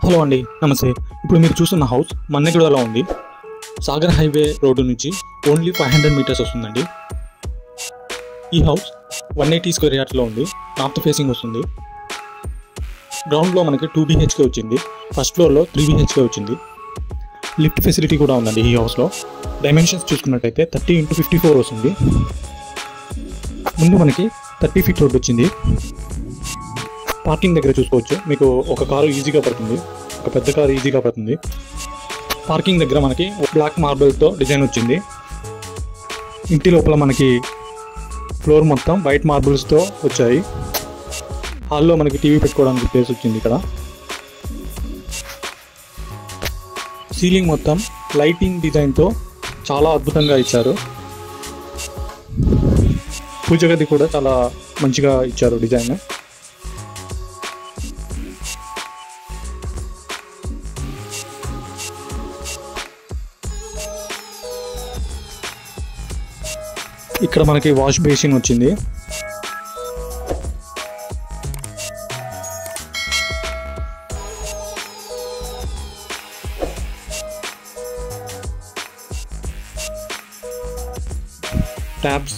Hello అండి, నమస్తే. ఇప్పుడు మీరు చూస్తున్న హౌస్ మన్నెగూడలో ఉంది. సాగర్ హైవే రోడ్డు నుంచి ఓన్లీ 500 మీటర్స్ వస్తుందండి. ఈ హౌస్ 180 స్క్వేర్ యార్డ్స్లో ఉంది. నార్త్ ఫేసింగ్ వస్తుంది. గ్రౌండ్లో మనకి 2 BHK వచ్చింది. ఫస్ట్ ఫ్లోర్లో 3 BHK వచ్చింది. లిఫ్ట్ ఫెసిలిటీ కూడా ఉందండి ఈ హౌస్లో. డైమెన్షన్స్ చూసుకున్నట్టయితే 30x54 వస్తుంది. ముందు మనకి 30 ఫీట్ రోడ్ వచ్చింది. పార్కింగ్ దగ్గర చూసుకోవచ్చు, మీకు ఒక కారు ఈజీగా పడుతుంది, ఒక పెద్ద కారు ఈజీగా పడుతుంది. పార్కింగ్ దగ్గర మనకి బ్లాక్ మార్బుల్తో డిజైన్ వచ్చింది. ఇంటి లోపల మనకి ఫ్లోర్ మొత్తం వైట్ మార్బుల్స్తో వచ్చాయి. హాల్లో మనకి టీవీ పెట్టుకోవడానికి ప్లేస్ వచ్చింది. ఇక్కడ సీలింగ్ మొత్తం లైటింగ్ డిజైన్తో చాలా అద్భుతంగా ఇచ్చారు. పూజ గది కూడా చాలా మంచిగా ఇచ్చారు డిజైన్. ఇక్కడ మనకి వాష్ బేసిన్ వచ్చింది. ట్యాబ్స్,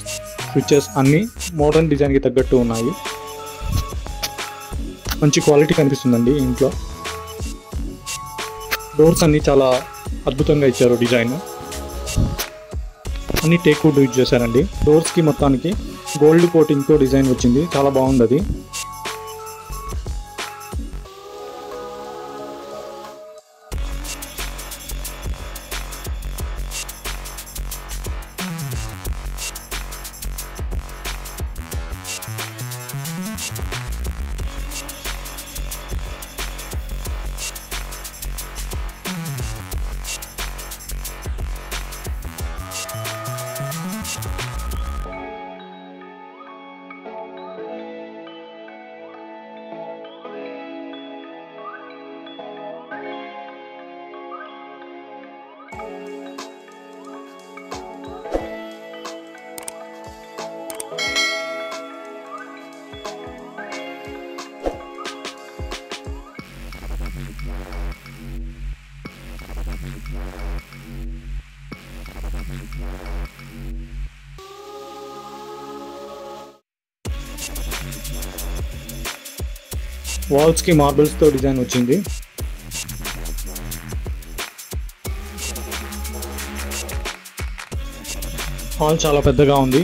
స్విచెస్ అన్నీ మోడర్న్ డిజైన్కి తగ్గట్టు ఉన్నాయి. మంచి క్వాలిటీ కనిపిస్తుందండి ఇంట్లో. డోర్స్ అన్నీ చాలా అద్భుతంగా ఇచ్చారు డిజైన్. అన్ని టేక్ వుడ్ యూజ్ చేశారండి. డోర్స్కి మొత్తానికి గోల్డ్ కోటింగ్తో డిజైన్ వచ్చింది, చాలా బాగుంది అది. వాల్స్కి మార్బుల్స్తో డిజైన్ వచ్చింది. హాల్ చాలా పెద్దగా ఉంది.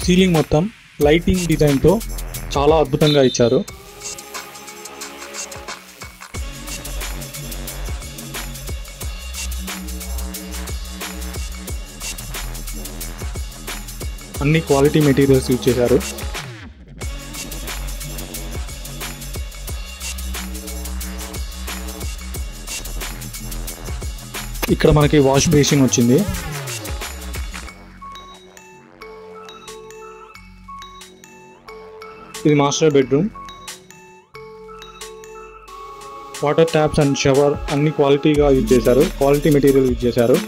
సీలింగ్ మొత్తం లైటింగ్ డిజైన్తో చాలా అద్భుతంగా ఇచ్చారు. అన్ని క్వాలిటీ మెటీరియల్స్ యూజ్ చేశారు. ఇక్కడ మనకి వాష్ బేసిన్ వచ్చింది. ఇది master bedroom. Water taps and shower అన్ని క్వాలిటీగా యూజ్ చేశారు, క్వాలిటీ మెటీరియల్ యూజ్ చేశారు.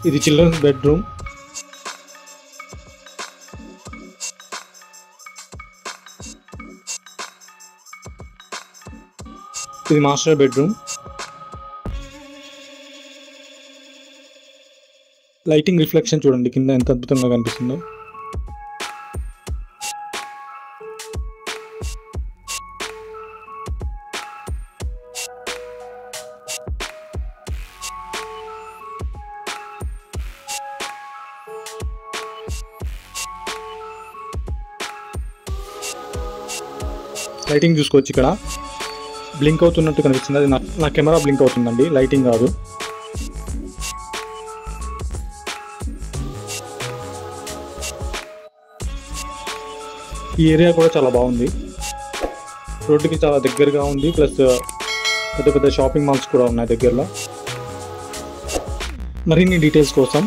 ఇది చిల్డ్రన్స్ బెడ్రూమ్. ఇది మాస్టర్ బెడ్రూమ్. లైటింగ్ రిఫ్లెక్షన్ చూడండి కింద ఎంత అద్భుతంగా కనిపిస్తుందో. లైటింగ్ చూసుకోవచ్చు, ఇక్కడ బ్లింక్ అవుతున్నట్టు కనిపిస్తుంది. అది నా కెమెరా బ్లింక్ అవుతుందండి, లైటింగ్ కాదు. ఈ ఏరియా కూడా చాలా బాగుంది. రోడ్డుకి చాలా దగ్గరగా ఉంది, ప్లస్ పెద్ద పెద్ద షాపింగ్ మాల్స్ కూడా ఉన్నాయి దగ్గరలో. మరిన్ని డీటెయిల్స్ కోసం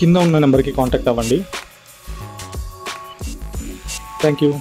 కింద ఉన్న నెంబర్కి కాంటాక్ట్ అవ్వండి. Thank you.